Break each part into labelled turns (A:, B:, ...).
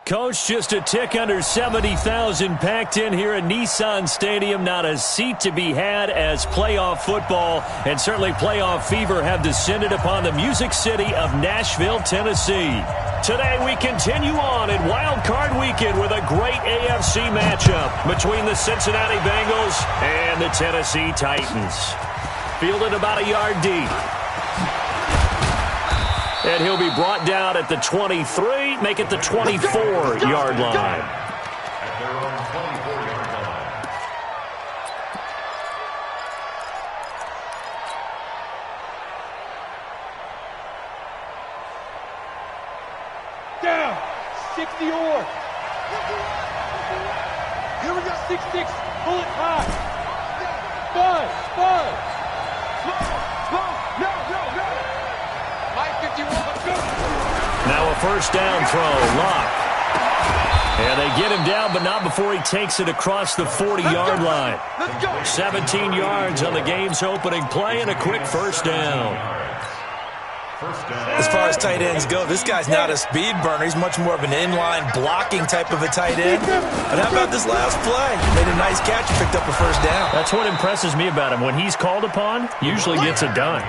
A: Coach, just a tick under 70,000 packed in here at Nissan Stadium. Not a seat to be had as playoff football and certainly playoff fever have descended upon the Music City of Nashville, Tennessee. Today we continue on in Wild Card Weekend with a great AFC matchup between the Cincinnati Bengals and the Tennessee Titans. Fielded about a yard deep. And he'll be brought down at the 23, make it the 24-yard line.
B: Down, 60 or. Here we go, 6-6, pull it high. 5. No.
A: Now a first down throw, Locke. And they get him down, but not before he takes it across the 40-yard line. 17 yards on the game's opening play and a quick first down.
C: As far as tight ends go, this guy's not a speed burner. He's much more of an inline blocking type of a tight end. But how about this last play? Made a nice catch and picked up a first down.
A: That's what impresses me about him. When he's called upon, usually gets it done.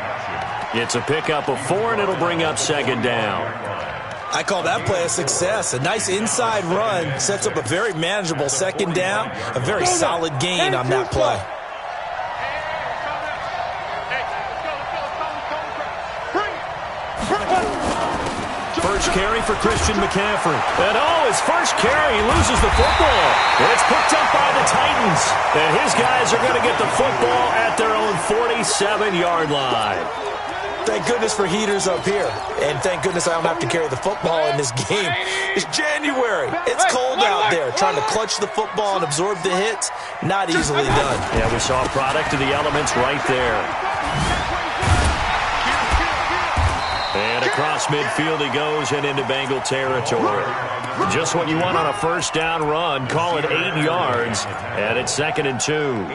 A: It's a pickup of 4, and it'll bring up second down.
C: I call that play a success. A nice inside run sets up a very manageable second down, a very solid gain on that play.
A: First carry for Christian McCaffrey. And his first carry, he loses the football. It's picked up by the Titans. And his guys are going to get the football at their own 47-yard line.
C: Thank goodness for heaters up here. And thank goodness I don't have to carry the football in this game. It's January. It's cold out there. Trying to clutch the football and absorb the hits, not easily done.
A: Yeah, we saw a product of the elements right there. And across midfield he goes and into Bengal territory. Just what you want on a first down run. Call it 8 yards. And it's 2nd and 2.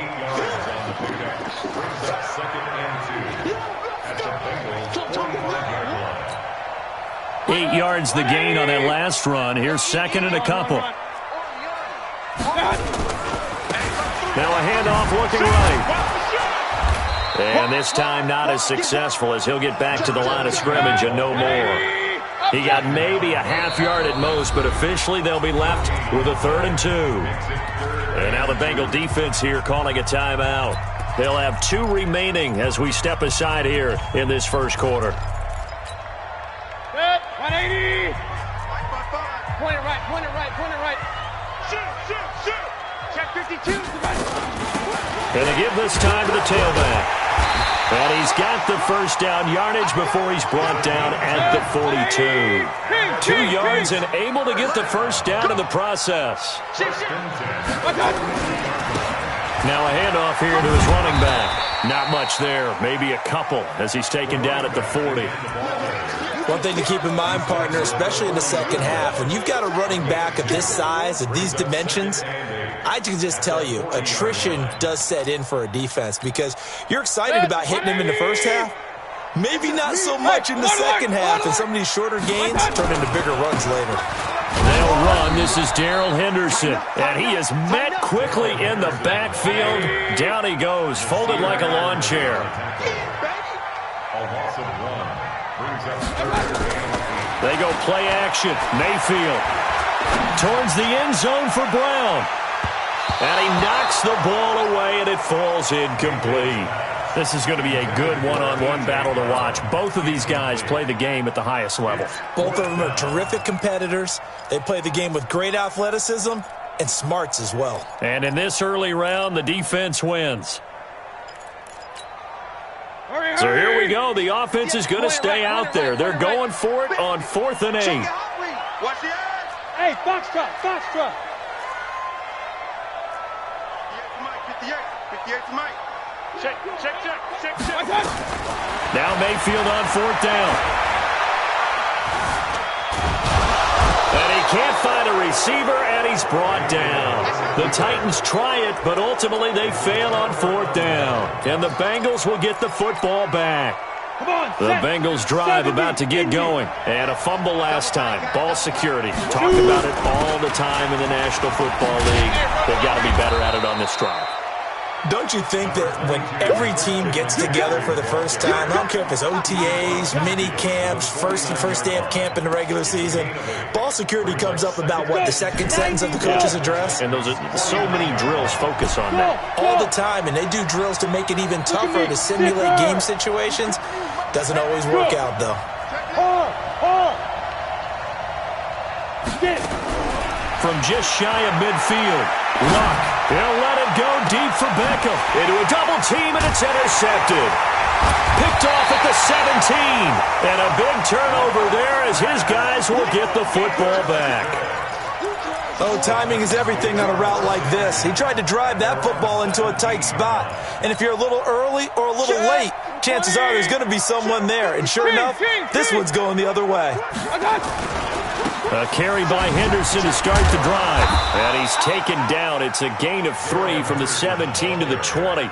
A: 8 yards the gain on that last run. Here's 2nd and a couple. Now a handoff looking right. And this time not as successful as he'll get back to the line of scrimmage and no more. He got maybe a half yard at most, but officially they'll be left with a 3rd and 2. And now the Bengal defense here calling a timeout. They'll have 2 remaining as we step aside here in this first quarter.
B: 180. Point it right. Shoot. Check 52.
A: And they give this time to the tailback. And he's got the first down yardage before he's brought down at the 42. 2 yards and able to get the first down in the process. Now a handoff here to his running back. Not much there. Maybe a couple as he's taken down at the 40.
C: One thing to keep in mind, partner, especially in the second half, when you've got a running back of this size, of these dimensions, I can just tell you, attrition does set in for a defense because you're excited about hitting him in the first half. Maybe not so much in the second half, and some of these shorter gains turn into bigger runs later.
A: They'll run. This is Darrell Henderson, and he is met quickly in the backfield. Down he goes, folded like a lawn chair. They go play action. Mayfield towards the end zone for Brown. And he knocks the ball away, and it falls incomplete. This is going to be a good one-on-one battle to watch. Both of these guys play the game at the highest level.
C: Both of them are terrific competitors. They play the game with great athleticism and smarts as well.
A: And in this early round, the defense wins. So here we go. The offense is going to stay out there. They're going for it on 4th and 8.
B: Hey, Foxtrot. 58 to Mike. Check.
A: Now Mayfield on 4th down. And he can't find a receiver, and he's brought down. The Titans try it, but ultimately they fail on 4th down. And the Bengals will get the football back. The Bengals drive about to get going. And a fumble last time. Ball security. Talk about it all the time in the National Football League. They've got to be better at it on this drive.
C: Don't you think that when every team gets together for the first time, I don't care if it's OTAs, mini camps, first day of camp in the regular season, ball security comes up about, what, the second sentence of the coach's address?
A: And those are so many drills focus on that.
C: All the time, and they do drills to make it even tougher to simulate game situations. Doesn't always work out, though.
A: From just shy of midfield, Luck. He'll let it go deep for Beckham. Into a double team, and it's intercepted. Picked off at the 17. And a big turnover there as his guys will get the football back.
C: Oh, timing is everything on a route like this. He tried to drive that football into a tight spot. And if you're a little early or a little late, chances are there's going to be someone there. And sure enough, this one's going the other way.
A: A carry by Henderson to start the drive. And he's taken down. It's a gain of 3 from the 17 to the 20.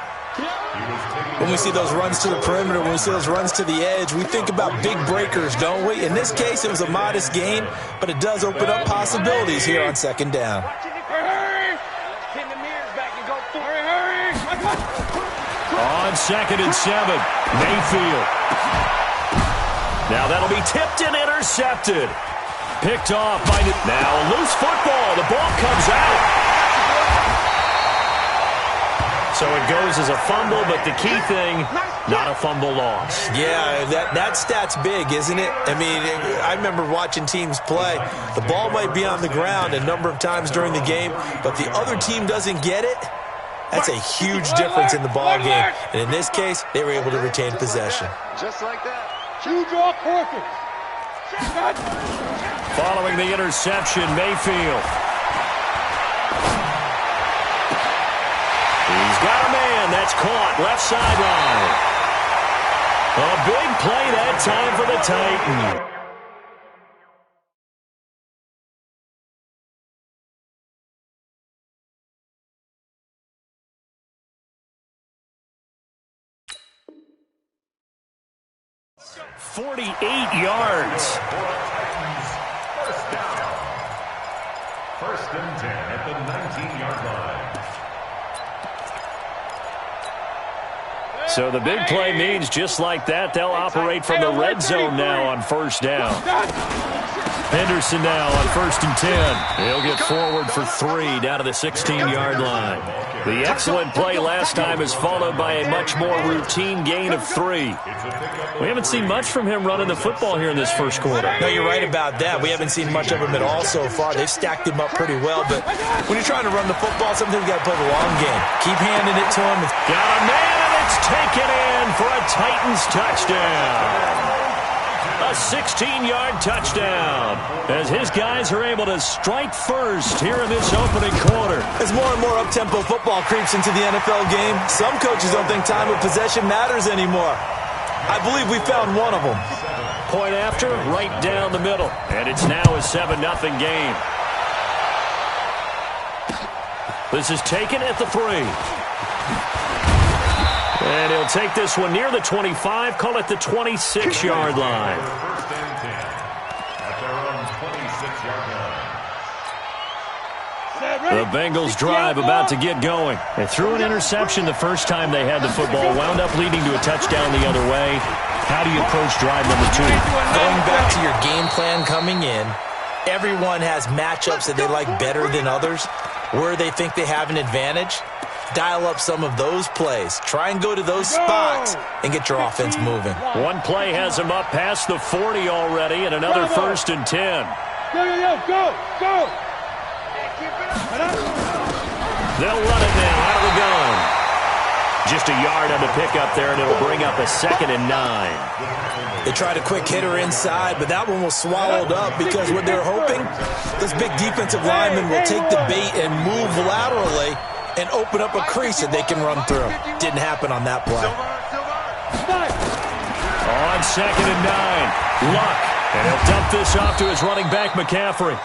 C: When we see those runs to the perimeter, when we see those runs to the edge, we think about big breakers, don't we? In this case, it was a modest gain, but it does open up possibilities here on second down.
A: On 2nd and 7, Mayfield. Now that'll be tipped and intercepted. Picked off by... Now a loose football. The ball comes out. So it goes as a fumble, but the key thing, not a fumble loss.
C: Yeah, that stat's big, isn't it? I mean, I remember watching teams play. The ball might be on the ground a number of times during the game, but the other team doesn't get it. That's a huge difference in the ball game. And in this case, they were able to retain possession.
B: Just like that. Choose your perfect.
A: Following the interception, Mayfield. He's got a man that's caught left sideline. A big play that time for the Titans. .48 yards.
D: First and 10 at the 19-yard line.
A: So the big play means just like that, they'll operate from the red zone now on first down. Henderson now on 1st and 10. He'll get forward for 3 down to the 16-yard line. The excellent play last time is followed by a much more routine gain of 3. We haven't seen much from him running the football here in this first quarter.
C: No, you're right about that. We haven't seen much of him at all so far. They've stacked him up pretty well, but when you're trying to run the football, sometimes you got to play the long game. Keep handing it to him.
A: Got a man, and it's taken in for a Titans touchdown. A 16-yard touchdown as his guys are able to strike first here in this opening quarter.
C: As more and more up-tempo football creeps into the NFL game, some coaches don't think time of possession matters anymore. I believe we found one of them.
A: Point after, right down the middle. And it's now a 7-0 game. This is taken at the 3. And he'll take this one near the 25, call it the 26-yard line.
D: First and 10 at their own 26-yard line.
A: The Bengals drive about to get going. They threw an interception the first time they had the football, wound up leading to a touchdown the other way. How do you approach drive number 2?
C: Going back to your game plan coming in, everyone has matchups that they like better than others, where they think they have an advantage. Dial up some of those plays. Try and go to those spots and get your offense moving.
A: One play has them up past the 40 already, and another 1st and 10.
B: Go.
A: They'll run it now out of the gun. Just a yard on the pickup there, and it'll bring up a 2nd and 9.
C: They tried a quick hitter inside, but that one was swallowed up because what they're hoping, those big defensive linemen will take the bait and move laterally and open up a crease that they can run through. Didn't happen on that play.
A: On 2nd and 9, Luck. And he'll dump this off to his running back, McCaffrey.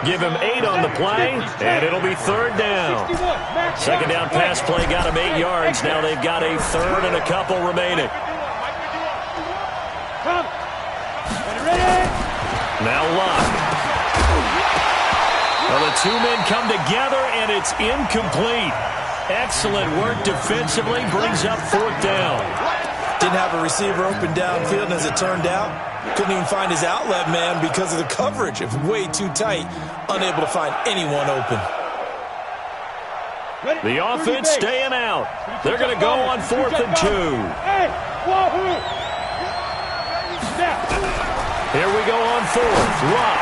A: Give him 8 on the play, and it'll be third down. Second down pass play got him 8 yards. Now they've got a third and a couple remaining. Now Luck. Well, the two men come together, and it's incomplete. Excellent work defensively, brings up fourth down.
C: Didn't have a receiver open downfield, and as it turned out, couldn't even find his outlet man because of the coverage. It's way too tight, unable to find anyone open.
A: The offense staying out. They're going to go on 4th and 2. Here we go on 4th. Luck.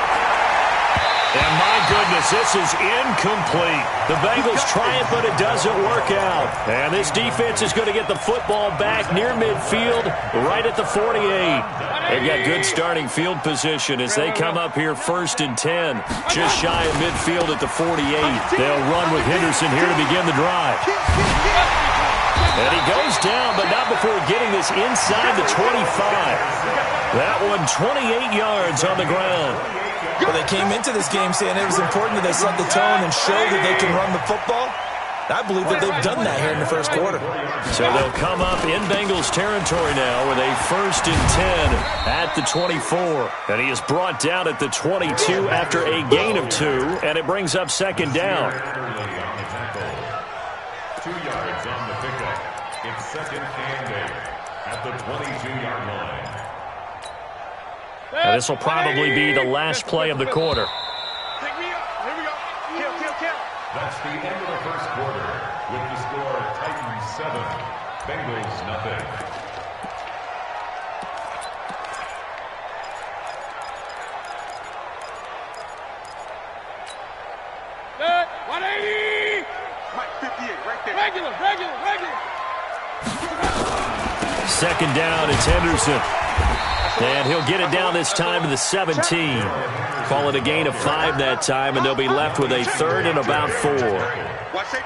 A: And my goodness, this is incomplete. The Bengals try it, but it doesn't work out. And this defense is going to get the football back near midfield, right at the 48. They've got good starting field position as they come up here 1st and 10, just shy of midfield at the 48. They'll run with Henderson here to begin the drive. And he goes down, but not before getting this inside the 25. That one 28 yards on the ground.
C: Well, they came into this game saying it was important that they set the tone and show that they can run the football. I believe that they've done that here in the first quarter.
A: So they'll come up in Bengals territory now with a 1st and 10 at the 24. And he is brought down at the 22 after a gain of 2, and it brings up second down.
D: 2 yards on the pickup. It's second and 8 at the 22-yard line.
A: And this will probably be the last play of the quarter.
D: That's the end of the first quarter with the score Titans 7, Bengals nothing.
B: Set, 180. Mike 58 right there. Regular.
A: Second down, it's Henderson. And he'll get it down this time to the 17. Call it a gain of 5 that time, and they'll be left with a 3rd and about 4.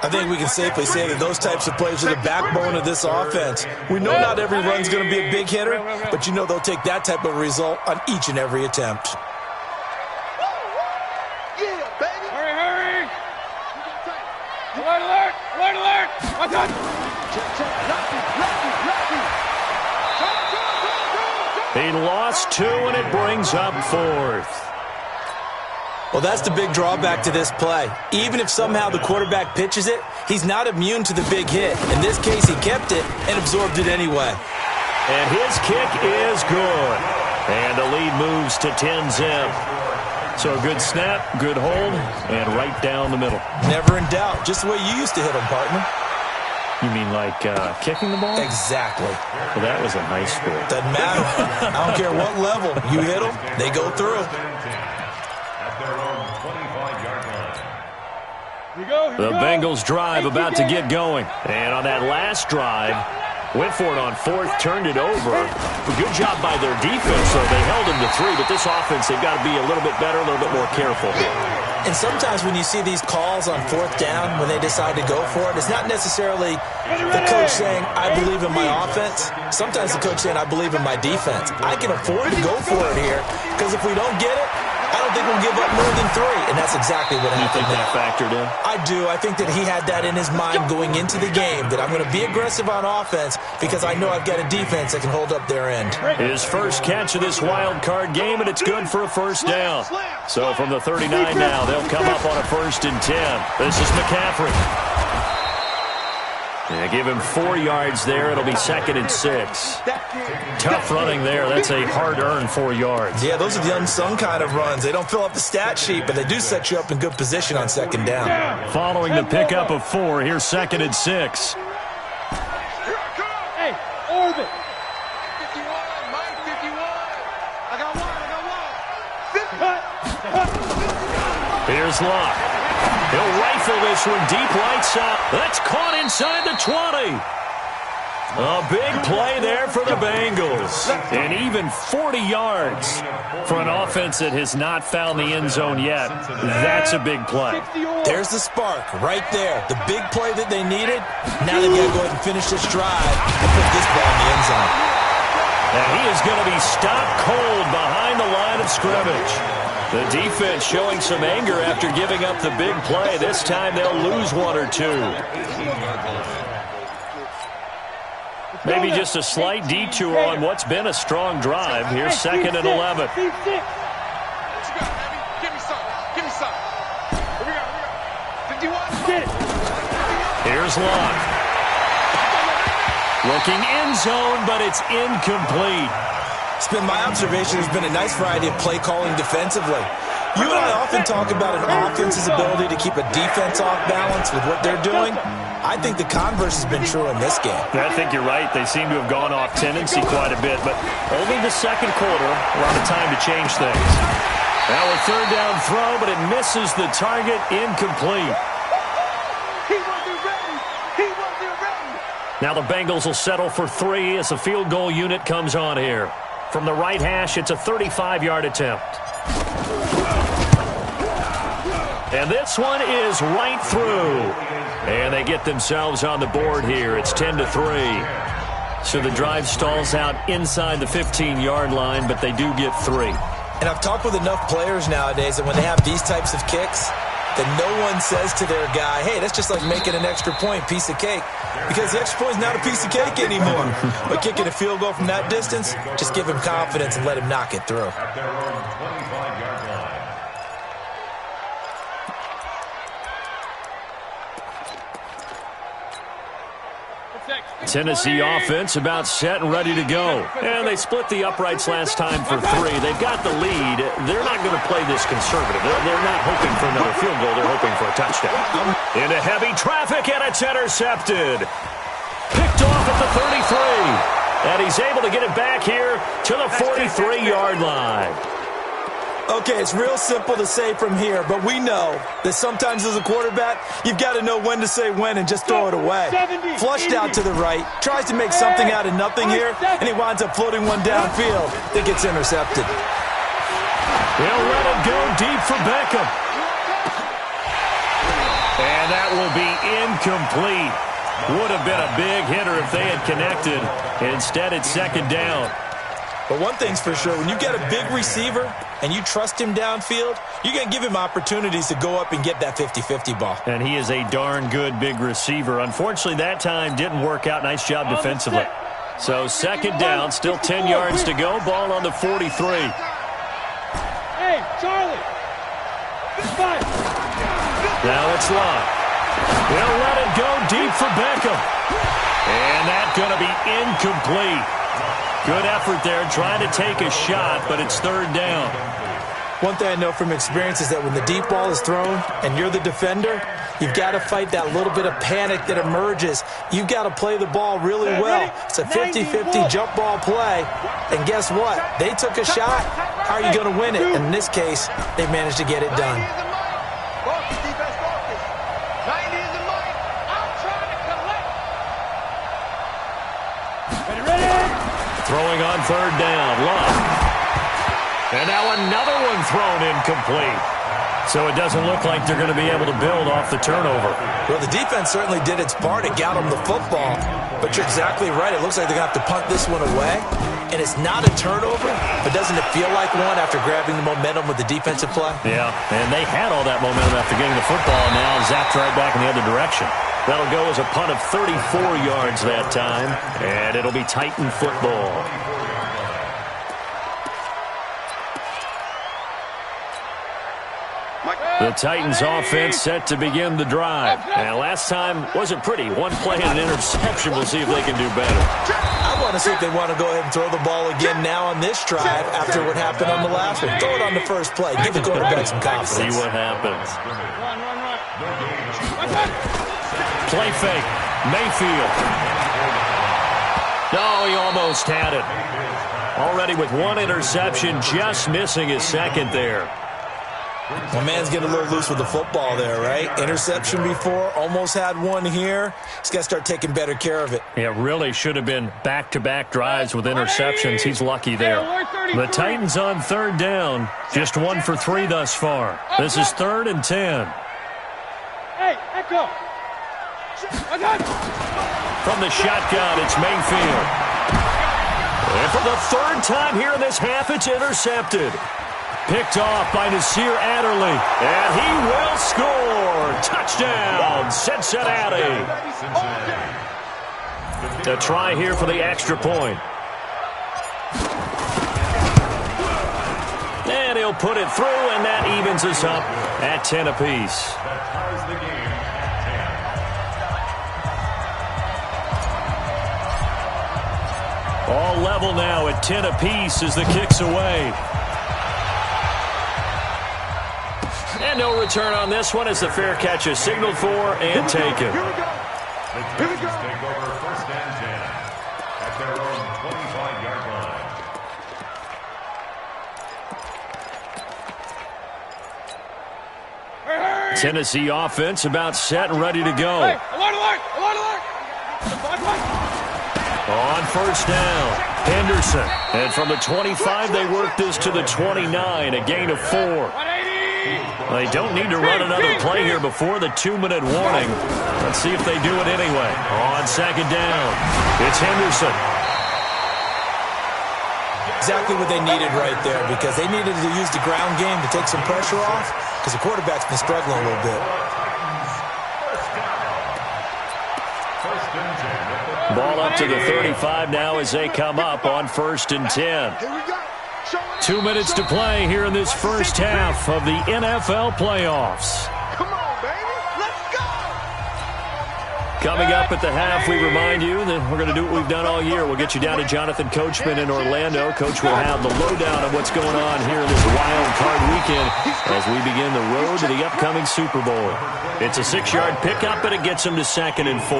C: I think we can safely say that those types of plays are the backbone of this offense. We know not every run's going to be a big hitter, but you know they'll take that type of result on each and every attempt.
B: Hurry. Alert. What's up?
A: He lost 2, and it brings up 4th.
C: Well, that's the big drawback to this play. Even if somehow the quarterback pitches it, he's not immune to the big hit. In this case, he kept it and absorbed it anyway.
A: And his kick is good. And the lead moves to 10-zip. So a good snap, good hold, and right down the middle.
C: Never in doubt. Just the way you used to hit them, partner.
A: You mean like kicking the ball?
C: Exactly.
A: Well, that was in high school.
C: Doesn't matter. I don't care what level. You hit them, they go through.
D: At their own 25-yard line.
A: The Bengals drive about to get going. And on that last drive, went for it on 4th, turned it over. A good job by their defense, though. They held him to 3, but this offense, they've got to be a little bit better, a little bit more careful here.
C: And sometimes when you see these calls on 4th down, when they decide to go for it, it's not necessarily the coach saying, I believe in my offense. Sometimes the coach saying, I believe in my defense. I can afford to go for it here, because if we don't get it, I don't think we'll give up more than 3. And that's exactly what happened.
A: You think that factored in?
C: I do. I think that he had that in his mind going into the game, that I'm going to be aggressive on offense because I know I've got a defense that can hold up their end.
A: His first catch of this wild card game, and it's good for a first down. So from the 39 now, they'll come up on a 1st and 10. This is McCaffrey. Yeah, give him 4 yards there. It'll be 2nd and 6. Tough running there. That's a hard-earned 4 yards.
C: Yeah, those are the unsung kind of runs. They don't fill up the stat sheet, but they do set you up in good position on 2nd down.
A: Following the pickup of 4, here's 2nd and 6.
B: Hey, orbit.
E: 51, Mike 51. I got one.
A: Here's Luck. He'll rifle this one deep right side. That's caught inside the 20. A big play there for the Bengals. And even 40 yards for an offense that has not found the end zone yet. That's a big play.
C: There's the spark right there. The big play that they needed. Now they've got to go ahead and finish this drive and put this ball in the end zone.
A: And he is going to be stopped cold behind the line of scrimmage. The defense showing some anger after giving up the big play. This time they'll lose one or two. Maybe just a slight detour on what's been a strong drive. Here's 2nd and 11.
E: Give me some. Give me some. Here we go. 51.
A: Here's Locke. Looking end zone, but it's incomplete.
C: It's been my observation there's been a nice variety of play calling defensively. You and I often talk about an offense's ability to keep a defense off balance with what they're doing. I think the converse has been true in this game.
A: I think you're right. They seem to have gone off tendency quite a bit, but only the second quarter, a lot of time to change things. Now a 3rd down throw, but it misses the target, incomplete. Now the Bengals will settle for 3 as the field goal unit comes on here. From the right hash, it's a 35-yard attempt. And this one is right through. And they get themselves on the board here. It's 10-3. So the drive stalls out inside the 15-yard line, but they do get 3.
C: And I've talked with enough players nowadays that when they have these types of kicks, that no one says to their guy, hey, that's just like making an extra point, piece of cake. Because the extra point is not a piece of cake anymore. But kicking a field goal from that distance, just give him confidence and let him knock it through.
D: At their own 25-yard line.
A: Tennessee offense about set and ready to go. And they split the uprights last time for 3. They've got the lead. They're not going to play this conservative. They're not hoping for another field goal. They're hoping for a touchdown. Into heavy traffic, and it's intercepted. Picked off at the 33. And he's able to get it back here to the 43-yard line.
C: Okay, it's real simple to say from here, but we know that sometimes as a quarterback, you've got to know when to say when and just throw it away. Flushed out to the right, tries to make something out of nothing here, and he winds up floating one downfield that gets intercepted.
A: They'll let him go deep for Beckham. And that will be incomplete. Would have been a big hitter if they had connected. Instead, it's 2nd down.
C: But one thing's for sure, when you get a big receiver and you trust him downfield, you're going to give him opportunities to go up and get that 50-50 ball.
A: And he is a darn good big receiver. Unfortunately, that time didn't work out. Nice job defensively. So 2nd down, still 10 yards to go. Ball on the 43.
B: Hey, Charlie.
A: Now it's Locke. They'll let it go deep for Beckham. And that's going to be incomplete. Good effort there, trying to take a shot, but it's 3rd down.
C: One thing I know from experience is that when the deep ball is thrown and you're the defender, you've got to fight that little bit of panic that emerges. You've got to play the ball really well. It's a 50-50 jump ball play. And guess what? They took a shot. How are you going to win it? And in this case, they managed to get it done.
A: Throwing on 3rd down, Locke. And now another one thrown incomplete. So it doesn't look like they're going to be able to build off the turnover.
C: Well, the defense certainly did its part. It got them the football. But you're exactly right. It looks like they're going to have to punt this one away. And it's not a turnover, but doesn't it feel like one after grabbing the momentum with the defensive play?
A: Yeah, and they had all that momentum after getting the football, and now zapped right back in the other direction. That'll go as a punt of 34 yards that time, and it'll be Titan football. The Titans offense set to begin the drive. And last time wasn't pretty. One play and an interception. We'll see if they can do better.
C: I want to see if they want to go ahead and throw the ball again now on this drive after what happened on the last one. Throw it on the first play. Give the quarterback some confidence.
A: See what happens. Play fake. Mayfield. No, he almost had it. Already with one interception, just missing his 2nd there.
C: My man's getting a little loose with the football there, right? Interception before, almost had one here. He's got to start taking better care of it.
A: Yeah, really should have been back-to-back drives with interceptions. He's lucky there. The Titans on 3rd down. Just 1 for 3 thus far. This is 3rd and 10.
B: Hey, Echo.
A: From the shotgun, it's Mayfield. And for the 3rd time here in this half, it's intercepted. Picked off by Nasir Adderley. And he will score. Touchdown, Cincinnati. A try here for the extra point. And he'll put it through, and that evens us up at 10 apiece.
D: That ties the game at 10.
A: All level now at 10 apiece as the kick's away. And no return on this one as the fair catch is signaled for and taken.
E: Here we go.
D: The Texans take over 1st and 10 at their own 25-yard line.
A: Tennessee offense about set and ready to go.
B: Hey, alert.
A: On 1st down, Henderson. And from the 25, they work this to the 29, a gain of 4. They don't need to run another play here before the 2-minute warning. Let's see if they do it anyway. On 2nd down, it's Henderson.
C: Exactly what they needed right there, because they needed to use the ground game to take some pressure off, because the quarterback's been struggling a little bit.
A: Ball up to the 35 now as they come up on 1st and 10.
E: Here we go.
A: 2 minutes to play here in this first half of the NFL playoffs.
E: Come on, baby. Let's go.
A: Coming up at the half, we remind you that we're going to do what we've done all year. We'll get you down to Jonathan Coachman in Orlando. Coach will have the lowdown of what's going on here in this wild card weekend as we begin the road to the upcoming Super Bowl. It's a 6-yard pickup, and it gets them to 2nd and 4.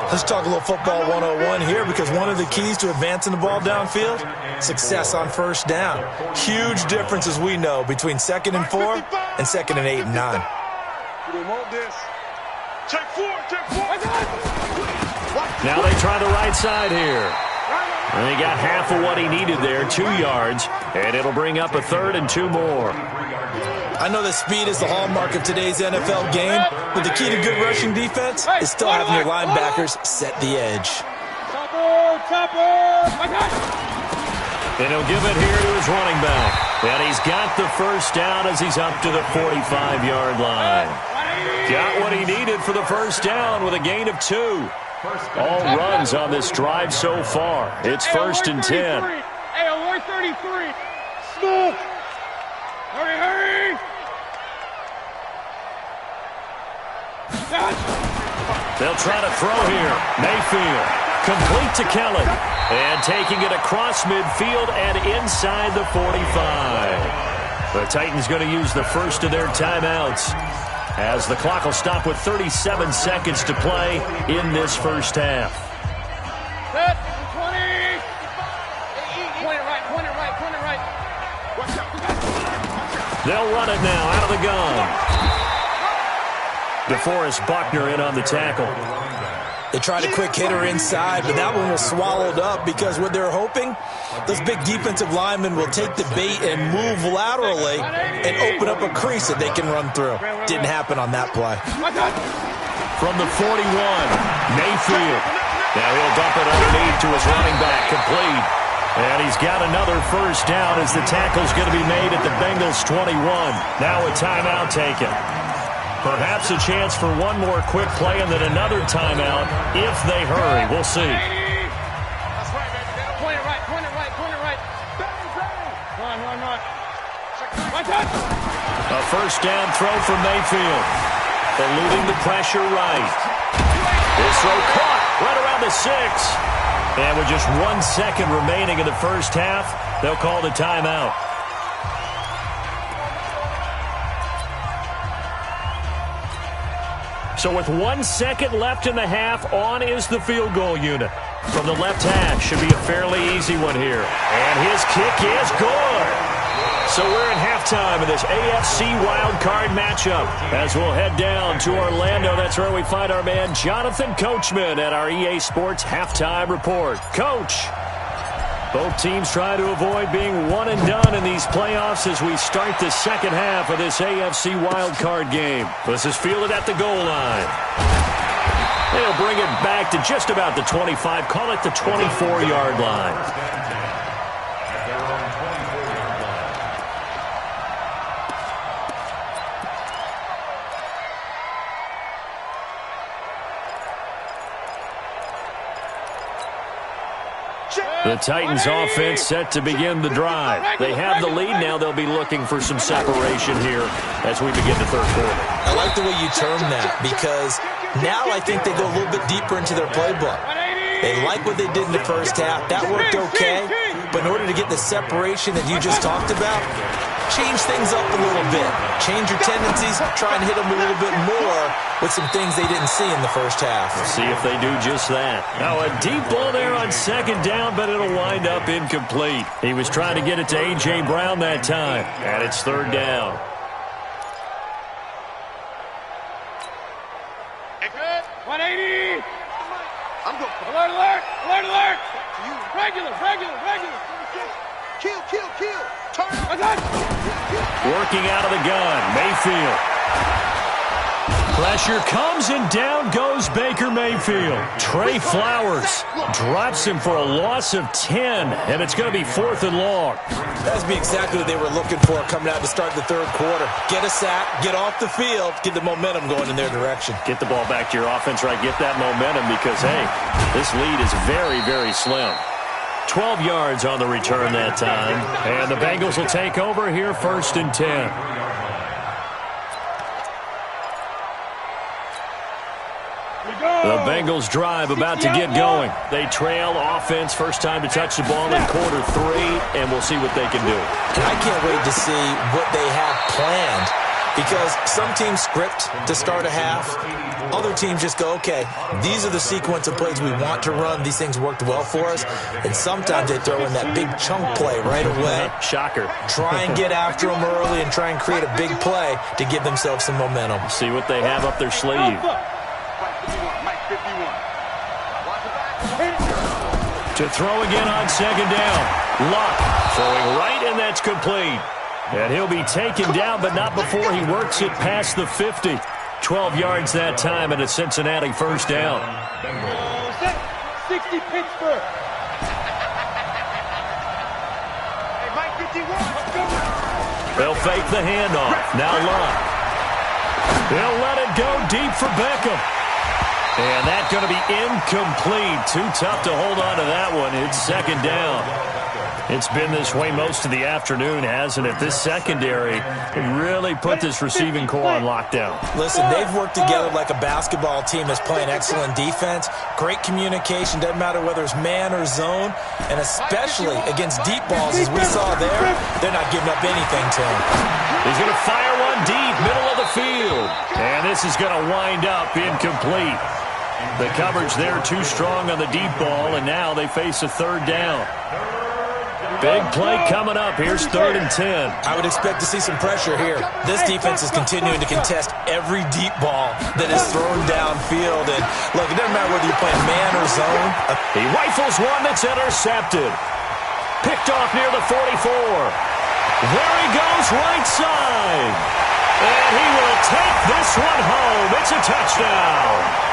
C: Let's talk a little football 101 here, because one of the keys to advancing the ball downfield, success on 1st down. Huge difference, as we know, between 2nd and 4 and 2nd and 8 and 9.
E: We want this. Check 4.
A: Now they try the right side here. And he got half of what he needed there, 2 yards, and it'll bring up a 3rd and 2 more.
C: I know that speed is the hallmark of today's NFL game, but the key to good rushing defense is still having your linebackers set the edge.
A: And he'll give it here to his running back. And he's got the 1st down as he's up to the 45-yard line. Got what he needed for the 1st down with a gain of 2. All runs on this drive so far. It's 1st and 10.
B: Hey, alert 33. Smooth. Hurry.
A: They'll try to throw here. Mayfield, complete to Kelly. And taking it across midfield and inside the 45. The Titans going to use the first of their timeouts, as the clock will stop with 37 seconds to play in this first half.
B: Set. 20. Point it right.
A: They'll run it now out of the gun. DeForest Buckner in on the tackle.
C: They tried a quick hitter inside, but that one was swallowed up, because what they're hoping, those big defensive linemen will take the bait and move laterally and open up a crease that they can run through. Didn't happen on that play.
A: From the 41, Mayfield. Now he'll dump it underneath to his running back, complete. And he's got another 1st down as the tackle's going to be made at the Bengals 21. Now a timeout taken. Perhaps a chance for one more quick play and then another timeout if they hurry. We'll see.
B: That's right, baby. Point it right. Run.
A: A 1st down throw for Mayfield. Eluding the pressure right. This throw caught right around the 6. And with just 1 second remaining in the first half, they'll call the timeout. So with 1 second left in the half, on is the field goal unit. From the left hash, should be a fairly easy one here. And his kick is good. So we're in halftime of this AFC wildcard matchup. As we'll head down to Orlando, that's where we find our man Jonathan Coachman at our EA Sports Halftime Report. Coach, both teams try to avoid being one and done in these playoffs as we start the second half of this AFC wildcard game. This is fielded at the goal line. They'll bring it back to just about the 25, call it the 24-yard line. The Titans offense set to begin the drive. They have the lead now. They'll be looking for some separation here as we begin the third quarter.
C: I like the way you term that because now I think they go a little bit deeper into their playbook. They like what they did in the first half. That worked okay. But in order to get the separation that you just talked about, change things up a little bit. Change your tendencies, try and hit them a little bit more with some things they didn't see in the first half.
A: We'll see if they do just that. Now a deep ball there on second down, but it'll wind up incomplete. He was trying to get it to A.J. Brown that time, and it's third down.
B: Hey, good. 180. I'm going. Alert, alert, alert, alert. Regular. Kill. Turn.
A: Working out of the gun, Mayfield. Pressure comes, and down goes Baker Mayfield. Trey Flowers drops him for a loss of 10, and it's going to be 4th and long.
C: That's exactly what they were looking for coming out to start the third quarter. Get a sack, get off the field, get the momentum going in their direction.
A: Get the ball back to your offense, right? Get that momentum because, hey, this lead is very, very slim. 12 yards on the return that time. And the Bengals will take over here, 1st and 10. The Bengals drive about to get going. They trail offense, first time to touch the ball in quarter 3, and we'll see what they can do.
C: And I can't wait to see what they have planned because some teams script to start a half. Other teams just go, okay, these are the sequence of plays we want to run. These things worked well for us. And sometimes they throw in that big chunk play right away.
A: Shocker.
C: Try and get after them early and try and create a big play to give themselves some momentum.
A: See what they have up their sleeve. To throw again on second down. Luck throwing right, and that's complete. And he'll be taken down, but not before he works it past the 50. 12 yards that time, and a Cincinnati first down.
B: 60 Pittsburgh. Hey, Mike 51.
A: They'll fake the handoff. Now Luck. They'll let it go deep for Beckham. And that's going to be incomplete. Too tough to hold on to that one. It's second down. It's been this way most of the afternoon, hasn't it? This secondary really put this receiving core on lockdown.
C: Listen, they've worked together like a basketball team that's playing excellent defense. Great communication, doesn't matter whether it's man or zone. And especially against deep balls, as we saw there, they're not giving up anything to him.
A: He's going to fire one deep, middle of the field. And this is going to wind up incomplete. The coverage there too strong on the deep ball, and now they face a third down. Big play coming up. Here's 3rd and 10.
C: I would expect to see some pressure here. This defense is continuing to contest every deep ball that is thrown downfield. And look, it doesn't matter whether you're playing man or zone.
A: He rifles one that's intercepted. Picked off near the 44. There he goes, right side. And he will take this one home. It's a touchdown.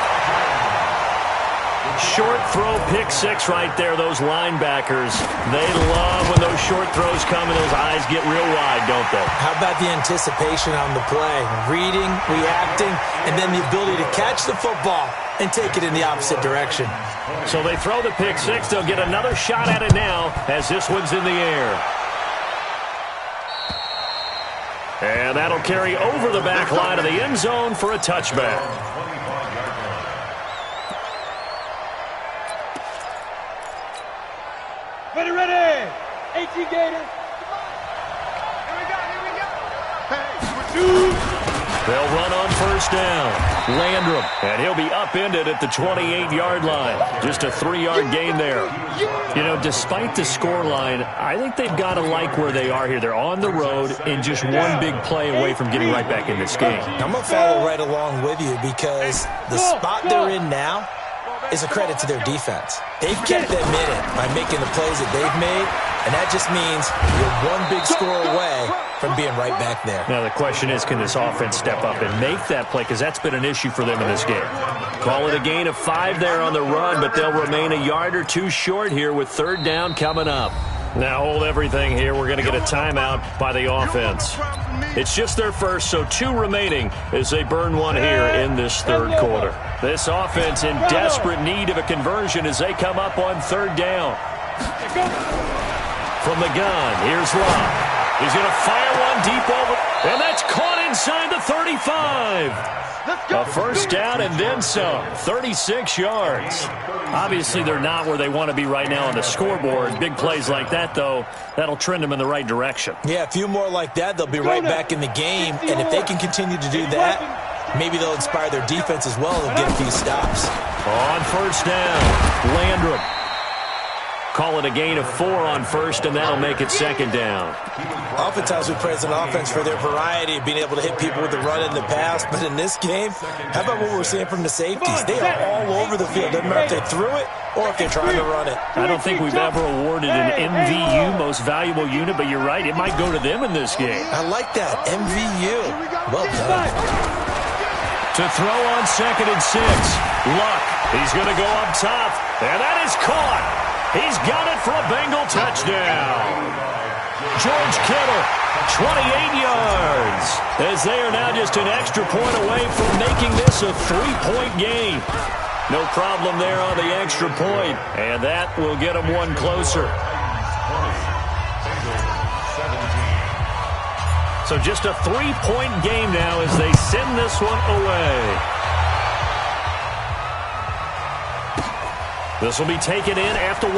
A: Short throw, pick 6 right there. Those linebackers, they love when those short throws come and those eyes get real wide, don't they?
C: How about the anticipation on the play? Reading, reacting, and then the ability to catch the football and take it in the opposite direction.
A: So they throw the pick 6. They'll get another shot at it now as this one's in the air. And that'll carry over the back line of the end zone for a touchback.
B: Ready. 18 Gator. Here we go. Hey,
A: they'll run on first down. Landrum, and he'll be upended at the 28-yard line. Just a 3-yard gain there. You know, despite the scoreline, I think they've got to like where they are here. They're on the road and just one big play away from getting right back in this game.
C: I'm going to follow right along with you because the spot they're in now is a credit to their defense. They've kept them in it by making the plays that they've made, and that just means you're one big score away from being right back there.
A: Now the question is, can this offense step up and make that play? Because that's been an issue for them in this game. Call it a gain of 5 there on the run, but they'll remain a yard or 2 short here with 3rd down coming up. Now hold everything here. We're going to get a timeout by the offense. It's just their first, so 2 remaining as they burn one here in this 3rd quarter. This offense in desperate need of a conversion as they come up on 3rd down. From the gun, here's Love. He's going to fire one deep over, and that's caught inside the 35. A first down and then some, 36 yards. Obviously, they're not where they want to be right now on the scoreboard. Big plays like that, though, that'll trend them in the right direction.
C: Yeah, a few more like that, they'll be right back in the game. And if they can continue to do that, maybe they'll inspire their defense as well and get a few stops.
A: On first down, Landrum. Call it a gain of 4 on first, and that'll make it second down.
C: Oftentimes we praise an offense for their variety of being able to hit people with the run in the pass, but in this game, how about what we're seeing from the safeties? They are all over the field. Doesn't matter if they threw it or if they're trying to run it.
A: I don't think we've ever awarded an MVU, most valuable unit, but you're right, it might go to them in this game.
C: I like that, MVU. Well done.
A: To throw on 2nd and 6. Luck. He's going to go up top, and that is caught. He's got it for a Bengal touchdown. George Kittle, 28 yards, as they are now just an extra point away from making this a 3-point game. No problem there on the extra point, and that will get them one closer. So just a 3-point game now as they send this one away. This will be taken in after 1.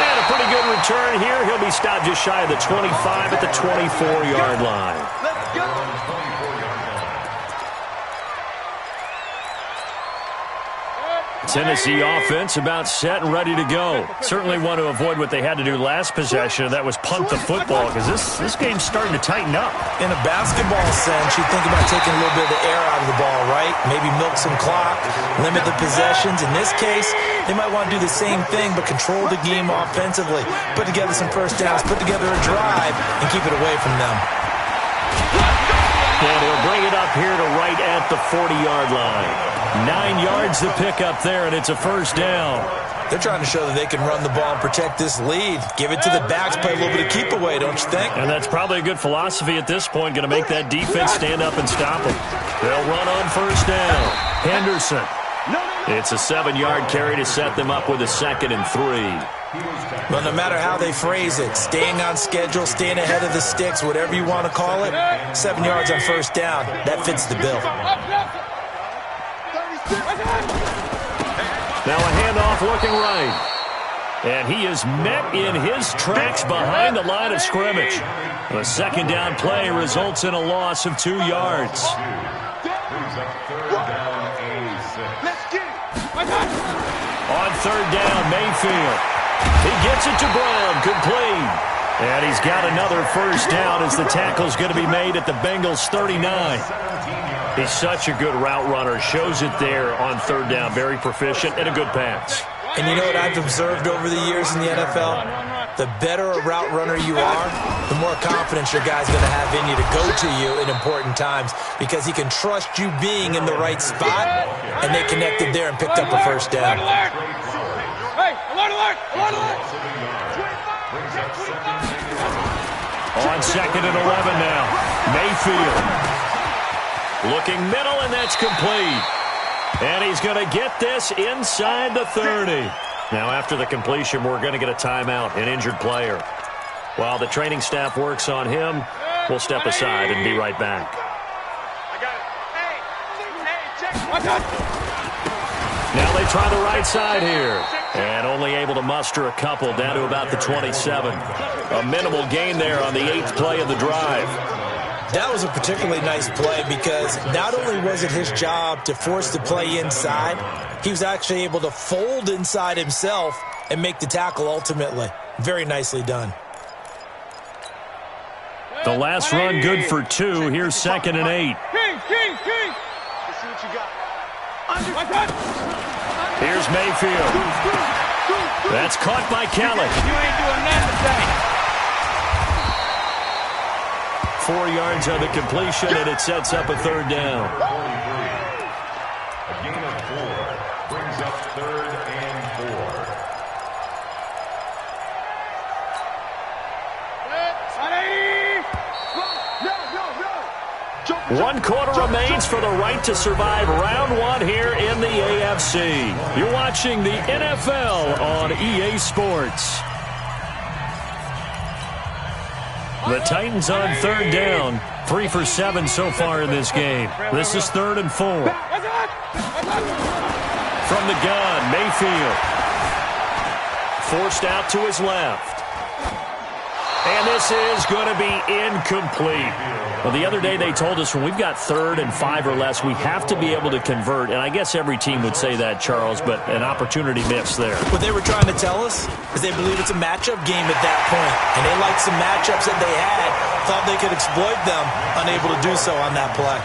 A: And a pretty good return here. He'll be stopped just shy of the 25 at the 24-yard line.
E: Let's go.
A: Tennessee offense about set and ready to go. Certainly want to avoid what they had to do last possession, and that was punt the football, because this game's starting to tighten up.
C: In a basketball sense, you think about taking a little bit of the air out of the ball, right? Maybe milk some clock, limit the possessions. In this case, they might want to do the same thing, but control the game offensively. Put together some first downs, put together a drive, and keep it away from them.
A: And he'll bring it up here to right at the 40-yard line. 9 yards to pick up there, and it's a first down.
C: They're trying to show that they can run the ball and protect this lead. Give it to the backs, play a little bit of keep away, don't you think?
A: And that's probably a good philosophy at this point, going to make that defense stand up and stop them. They'll run on first down. Henderson. It's a 7-yard carry to set them up with a 2nd and 3.
C: Well, no matter how they phrase it, staying on schedule, staying ahead of the sticks, whatever you want to call it, 7 yards on first down, that fits the bill.
A: Now a handoff looking right. And he is met in his tracks behind the line of scrimmage. The second down play results in a loss of 2 yards. On third down, Mayfield. He gets it to Brown, complete. And he's got another first down as the tackle's going to be made at the Bengals' 39. He's such a good route runner. Shows it there on third down. Very proficient and a good pass.
C: And you know what I've observed over the years in the NFL? The better a route runner you are, the more confidence your guy's going to have in you to go to you in important times, because he can trust you being in the right spot, and they connected there and picked up a first down.
B: Hey, alert, alert, alert, alert.
A: On 2nd and 11 now. Mayfield. Looking middle, and that's complete. And he's going to get this inside the 30. Now, after the completion, we're going to get a timeout, an injured player. While the training staff works on him, we'll step aside and be right back.
E: I got it. Hey, check.
A: Now they try the right side here. And only able to muster a couple down to about the 27. A minimal gain there on the 8th play of the drive.
C: That was a particularly nice play because not only was it his job to force the play inside, he was actually able to fold inside himself and make the tackle ultimately. Very nicely done.
A: The last run good for 2. Here's 2nd and 8.
B: King.
E: Let's see what you got.
A: Here's Mayfield. That's caught by Kelly.
B: You ain't doing nothing today.
A: 4 yards on the completion, and it sets up a third down.
D: A gain of 4 brings up 3rd and 4.
E: No. Jump
A: 1 quarter remains for the right to survive round 1 here in the AFC. You're watching the NFL on EA Sports. The Titans on 3rd down. 3 for 7 so far in this game. This is 3rd and 4. From the gun, Mayfield. Forced out to his left. And this is going to be incomplete. Well, the other day they told us when we've got 3rd and 5 or less, we have to be able to convert. And I guess every team would say that, Charles, but an opportunity missed there.
C: What they were trying to tell us is they believe it's a matchup game at that point. And they liked some matchups that they had, thought they could exploit them, unable to do so on that play.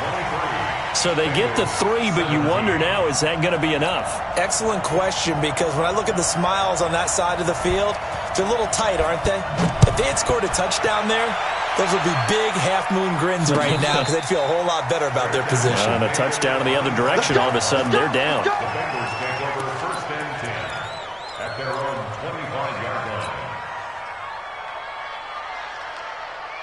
A: So they get the 3, but you wonder now, is that going to be enough?
C: Excellent question, because when I look at the smiles on that side of the field, they're a little tight, aren't they? If they had scored a touchdown there, those would be big half-moon grins right now because they'd feel a whole lot better about their position.
A: And a touchdown in the other direction, all of a sudden they're down.
D: The Bengals take over 1st and 10 at their own 25-yard line.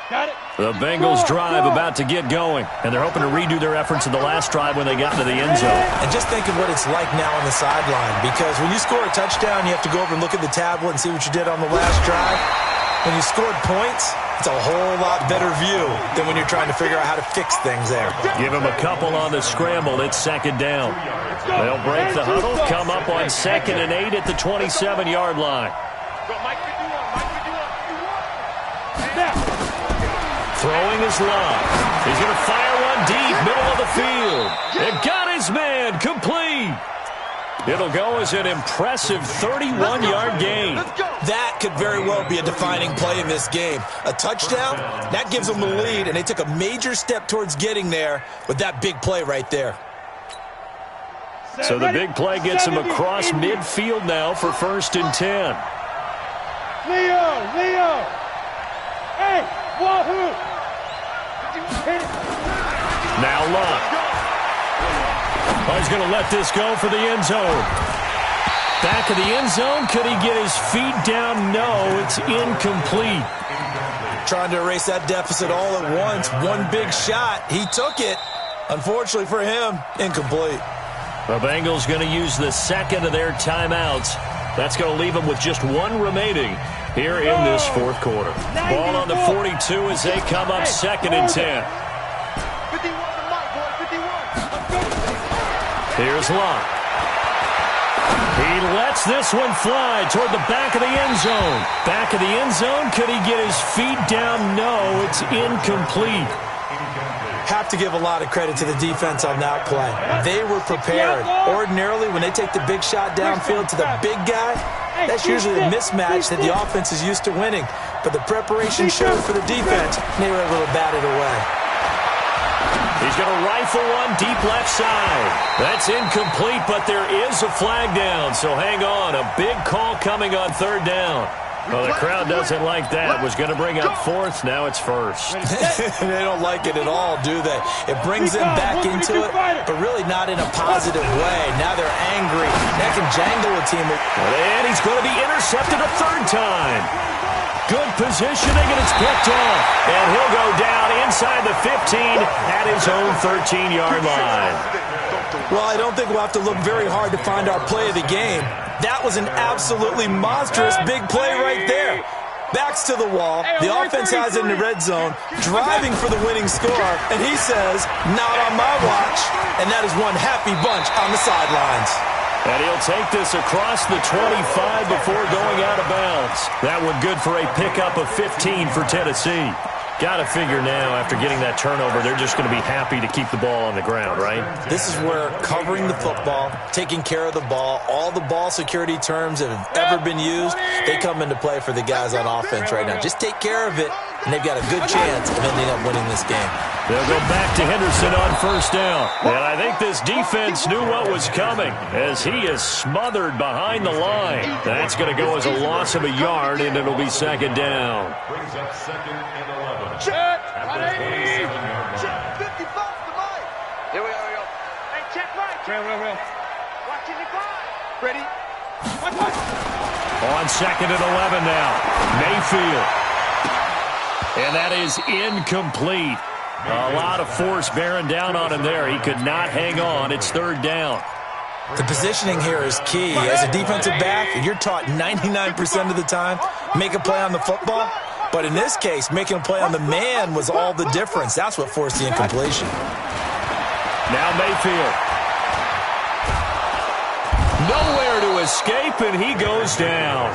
B: Got it.
A: The Bengals drive about to get going, and they're hoping to redo their efforts in the last drive when they got into the end zone.
C: And just think of what it's like now on the sideline, because when you score a touchdown, you have to go over and look at the tablet and see what you did on the last drive. When you scored points, it's a whole lot better view than when you're trying to figure out how to fix things there.
A: Give him a couple on the scramble. It's 2nd down. They'll break the huddle, come up on 2nd and 8 at the 27-yard line. Throwing his love. He's going to fire one deep, middle of the field. And got his man, complete. It'll go as an impressive 31-yard gain.
C: That could very well be a defining play in this game. A touchdown, that gives them the lead, and they took a major step towards getting there with that big play right there.
A: So the big play gets him across midfield now for 1st and 10.
B: Leo! Hey, wahoo!
A: Now Luck. Oh, he's going to let this go for the end zone. Back of the end zone. Could he get his feet down? No, it's incomplete.
C: Trying to erase that deficit all at once. One big shot. He took it. Unfortunately for him, incomplete.
A: The Bengals going to use the 2nd of their timeouts. That's going to leave them with just 1 remaining here in this 4th quarter. Ball on the 42 as they come up 2nd and 10. Here's Locke. He lets this one fly toward the back of the end zone. Back of the end zone. Could he get his feet down? No, it's incomplete.
C: Have to give a lot of credit to the defense on that play. They were prepared. Ordinarily, when they take the big shot downfield to the big guy, that's usually a mismatch that the offense is used to winning. But the preparation showed for the defense, and they were able to bat it away.
A: He's going to rifle one deep left side. That's incomplete, but there is a flag down, so hang on. A big call coming on 3rd down. Well, the crowd doesn't like that. Was going to bring up 4th. Now it's 1st.
C: They don't like it at all, do they? It brings them back into it, but really not in a positive way. Now they're angry. That can jangle a team.
A: And he's going to be intercepted a 3rd time. Good positioning, and it's picked off. And he'll go down inside the 15 at his own 13-yard line.
C: Well, I don't think we'll have to look very hard to find our play of the game. That was an absolutely monstrous big play right there. Backs to the wall. The offense has it in the red zone, driving for the winning score. And he says, not on my watch. And that is one happy bunch on the sidelines.
A: And he'll take this across the 25 before going out of bounds. That one good for a pickup of 15 for Tennessee. Got to figure now, after getting that turnover, they're just going to be happy to keep the ball on the ground, right?
C: This is where covering the football, taking care of the ball, all the ball security terms that have ever been used, they come into play for the guys on offense right now. Just take care of it, and they've got a good chance of ending up winning this game.
A: They'll go back to Henderson on 1st down. And I think this defense knew what was coming as he is smothered behind the line. That's going to go as a loss of a yard, and it'll be 2nd down.
D: Brings up 2nd and 11.
B: Check.
D: At the 27-yard line.
E: Check 55 to Mike. Here we go.
B: Hey, check right. Real. Watch it,
E: Ready?
B: Watch.
A: On 2nd and 11 now. Mayfield. And that is incomplete. A lot of force bearing down on him there. He could not hang on. It's third down.
C: The positioning here is key. As a defensive back, you're taught 99% of the time, make a play on the football. But in this case, making a play on the man was all the difference. That's what forced the incompletion.
A: Now Mayfield. Nowhere to escape, and he goes down.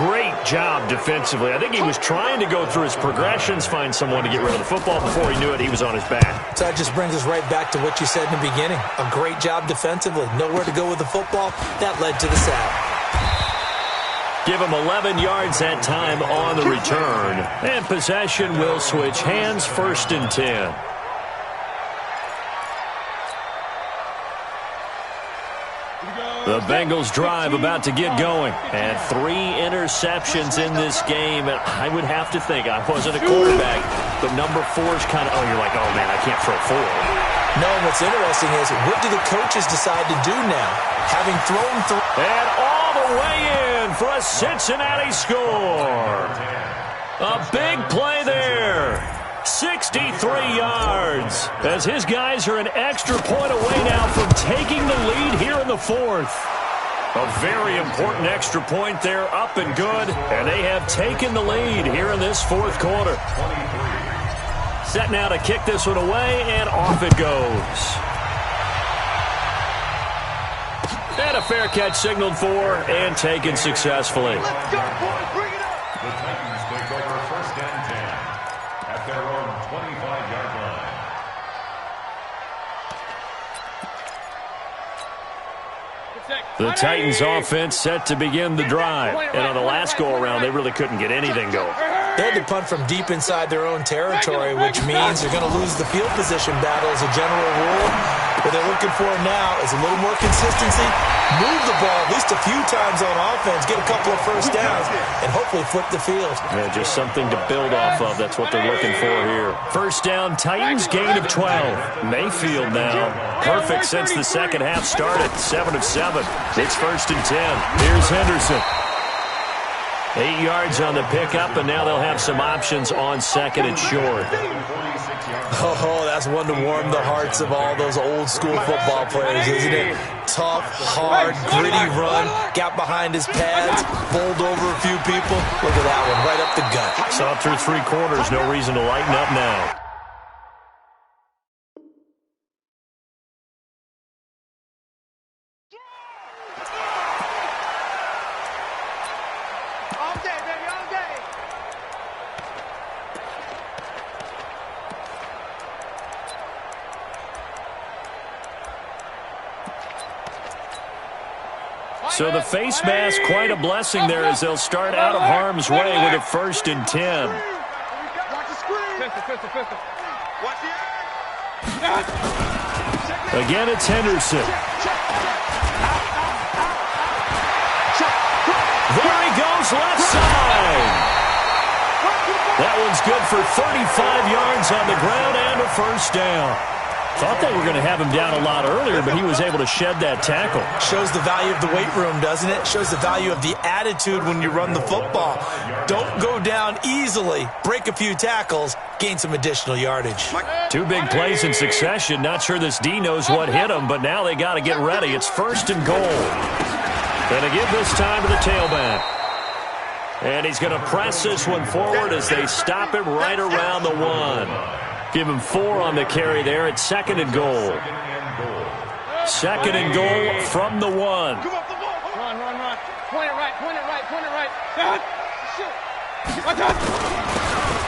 A: Great job defensively. I think he was trying to go through his progressions, find someone to get rid of the football. Before he knew it, he was on his back.
C: So that just brings us right back to what you said in the beginning. A great job defensively. Nowhere to go with the football. That led to the sack.
A: Give him 11 yards that time on the return. And possession will switch hands, 1st and 10. The Bengals drive about to get going. And 3 interceptions in this game. And I would have to think, I wasn't a quarterback, but number 4 is kind of, you're like, oh, man, I can't throw 4.
C: No, what's interesting is, what do the coaches decide to do now? Having thrown through.
A: And all the way in for a Cincinnati score. A big play there. 63 yards as his guys are an extra point away now from taking the lead here in the 4th. A very important extra point there, up and good, and they have taken the lead here in this 4th quarter. Set now to kick this one away, and off it goes. And a fair catch signaled for and taken successfully.
E: Let's go, boys. Bring it up.
D: The Titans take over 1st and 10 at their own 25-yard line.
A: The Titans offense set to begin the drive. And on the last go-around, they really couldn't get anything going.
C: They had to punt from deep inside their own territory, which means they're going to lose the field position battle as a general rule. What they're looking for now is a little more consistency, move the ball at least a few times on offense, get a couple of first downs, and hopefully flip the field.
A: Yeah, just something to build off of. That's what they're looking for here. First down, Titans, gain of 12. Mayfield now. Perfect since the second half started. 7 of 7. It's 1st and 10. Here's Henderson. 8 yards on the pickup, and now they'll have some options on 2nd and short.
C: Oh, that's one to warm the hearts of all those old-school football players, isn't it? Tough, hard, gritty run, got behind his pads, bowled over a few people. Look at that one, right up the gut.
A: Saw through 3 quarters, no reason to lighten up now.
E: All day, baby, all day.
A: So the face mask, quite a blessing there as they'll start out of harm's way with a 1st and 10.
E: Watch the screen. Pistol. Watch the air.
A: Again, it's Henderson. There he goes, left side. That one's good for 35 yards on the ground and a 1st down. Thought they were going to have him down a lot earlier, but he was able to shed that tackle.
C: Shows the value of the weight room, doesn't it? Shows the value of the attitude when you run the football. Don't go down easily. Break a few tackles. Gain some additional yardage.
A: 2 big plays in succession. Not sure this D knows what hit him, but now they got to get ready. It's 1st and goal. Going to give this time to the tailback. And he's going to press this one forward as they stop him right around the 1. Give him 4 on the carry there. It's 2nd and goal. 2nd and goal from the 1.
E: Come off the ball. Run. Point it right.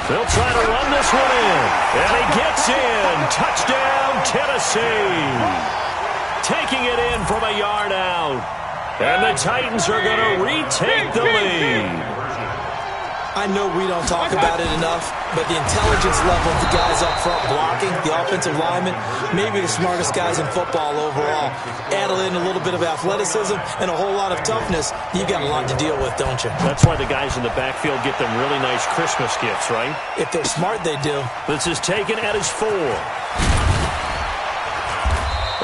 A: They'll try to run this one in. And he gets in. Touchdown, Tennessee. Taking it in from a yard out. And the Titans are going to retake the lead.
C: I know we don't talk about it enough, but the intelligence level of the guys up front blocking, the offensive linemen, maybe the smartest guys in football overall. Add in a little bit of athleticism and a whole lot of toughness, you've got a lot to deal with, don't you?
A: That's why the guys in the backfield get them really nice Christmas gifts, right?
C: If they're smart, they do.
A: This is taken at his 4.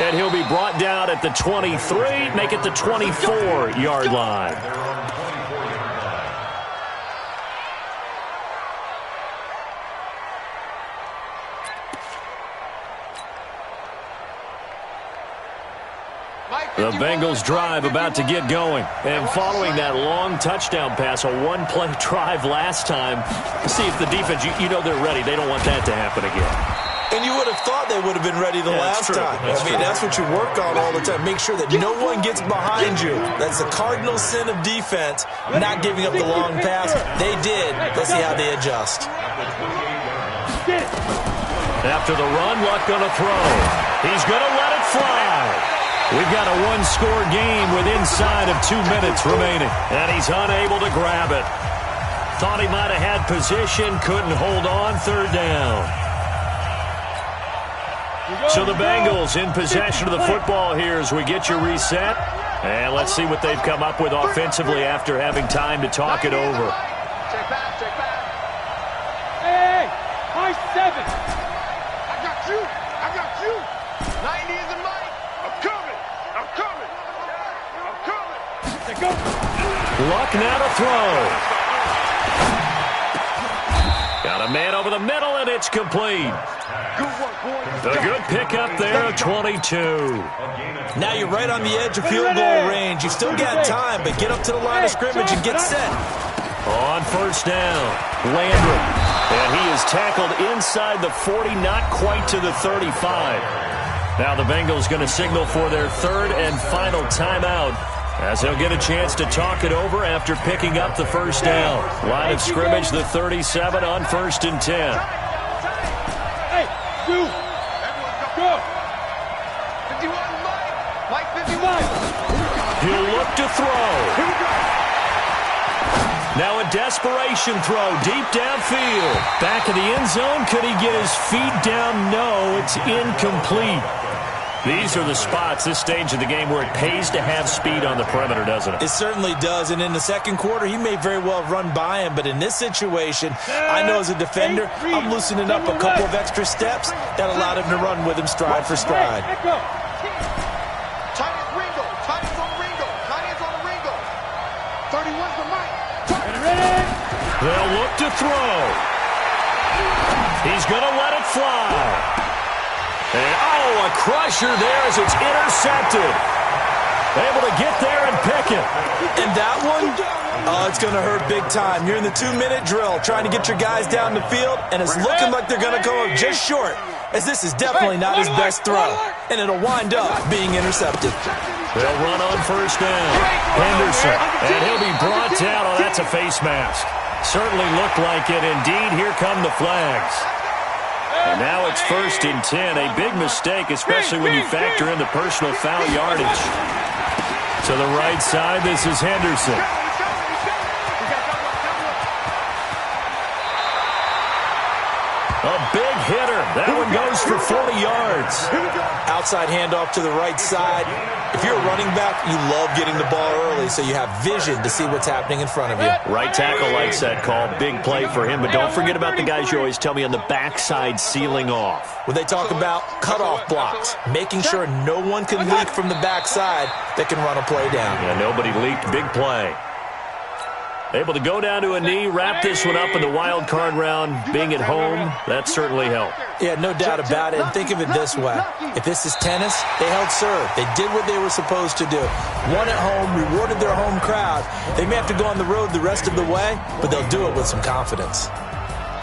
A: And he'll be brought down at the 23, make it the 24-yard line. The Bengals drive about to get going. And following that long touchdown pass, a one-play drive last time, see if the defense, you know they're ready. They don't want that to happen again.
C: And you would have thought they would have been ready the last time. That's what you work on all the time. Make sure that no one gets behind you. That's the cardinal sin of defense, not giving up the long pass. They did. Let's see how they adjust.
A: After the run, Luck going to throw. He's going to let it fly. We've got a one-score game with inside of 2 minutes remaining. And he's unable to grab it. Thought he might have had position, couldn't hold on, third down. So the Bengals in possession of the football here as we get you reset. And let's see what they've come up with offensively after having time to talk it over.
B: Check back, check back. Hey, high 7. I got you. I got you. 90 is the mic. I'm coming. I'm coming. I'm coming. Let's go.
A: Luck now to throw. Got a man over the middle, and it's complete. A good pickup there, 22.
C: Now you're right on the edge of field goal range. You've still got time, but get up to the line of scrimmage and get set.
A: On first down, Landry. And he is tackled inside the 40, not quite to the 35. Now the Bengals going to signal for their third and final timeout as they'll get a chance to talk it over after picking up the first down. Line of scrimmage, the 37 on 1st and 10.
B: Hey, go. 51, Mike 51.
A: He'll look to throw. Now a desperation throw deep downfield. Back in the end zone. Could he get his feet down? No, it's incomplete. These are the spots, this stage of the game, where it pays to have speed on the perimeter, doesn't it?
C: It certainly does, and in the second quarter, he may very well run by him, but in this situation, I know as a defender, I'm loosening up a couple of extra steps that allowed him to run with him stride for stride.
B: Tight end Ringo. Tight end's on Ringo. Tight end's on Ringo. 31's the mic.
A: They'll look to throw. He's going to let it fly. And, a crusher there as it's intercepted. Able to get there and pick it.
C: And that one, it's going to hurt big time. You're in the 2-minute drill trying to get your guys down the field, and it's looking like they're going to go just short, as this is definitely not his best throw, and it'll wind up being intercepted.
A: They'll run on first down. Henderson, and he'll be brought down. Oh, that's a face mask. Certainly looked like it. Indeed, here come the flags. And now it's 1st and 10. A big mistake, especially when you factor in the personal foul yardage. To the right side, this is Henderson. A big hitter. That one goes for 40 yards.
C: Outside handoff to the right side. If you're a running back, you love getting the ball early so you have vision to see what's happening in front of you.
A: Right tackle likes that call. Big play for him. But don't forget about the guys you always tell me on the backside sealing off.
C: When they talk about cutoff blocks, making sure no one can leak from the backside that can run a play down.
A: Yeah, nobody leaked. Big play. Able to go down to a knee, wrap this one up in the wild card round. Being at home, that certainly helped.
C: Yeah, no doubt about it. And think of it this way. If this is tennis, they held serve. They did what they were supposed to do. Won at home, rewarded their home crowd. They may have to go on the road the rest of the way, but they'll do it with some confidence.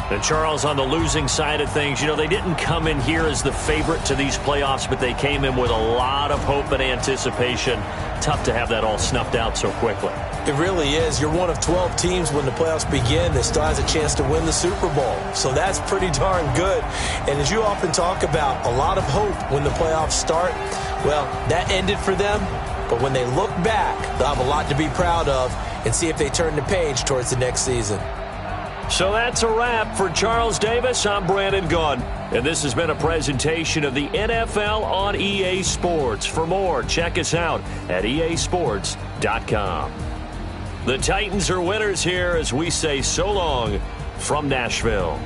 A: And Charles, on the losing side of things, you know, they didn't come in here as the favorite to these playoffs, but they came in with a lot of hope and anticipation. Tough to have that all snuffed out so quickly.
C: It really is. You're one of 12 teams when the playoffs begin that still has a chance to win the Super Bowl. So that's pretty darn good. And as you often talk about, a lot of hope when the playoffs start. Well, that ended for them. But when they look back, they'll have a lot to be proud of and see if they turn the page towards the next season.
A: So that's a wrap for Charles Davis. I'm Brandon Gunn. And this has been a presentation of the NFL on EA Sports. For more, check us out at easports.com. The Titans are winners here as we say so long from Nashville.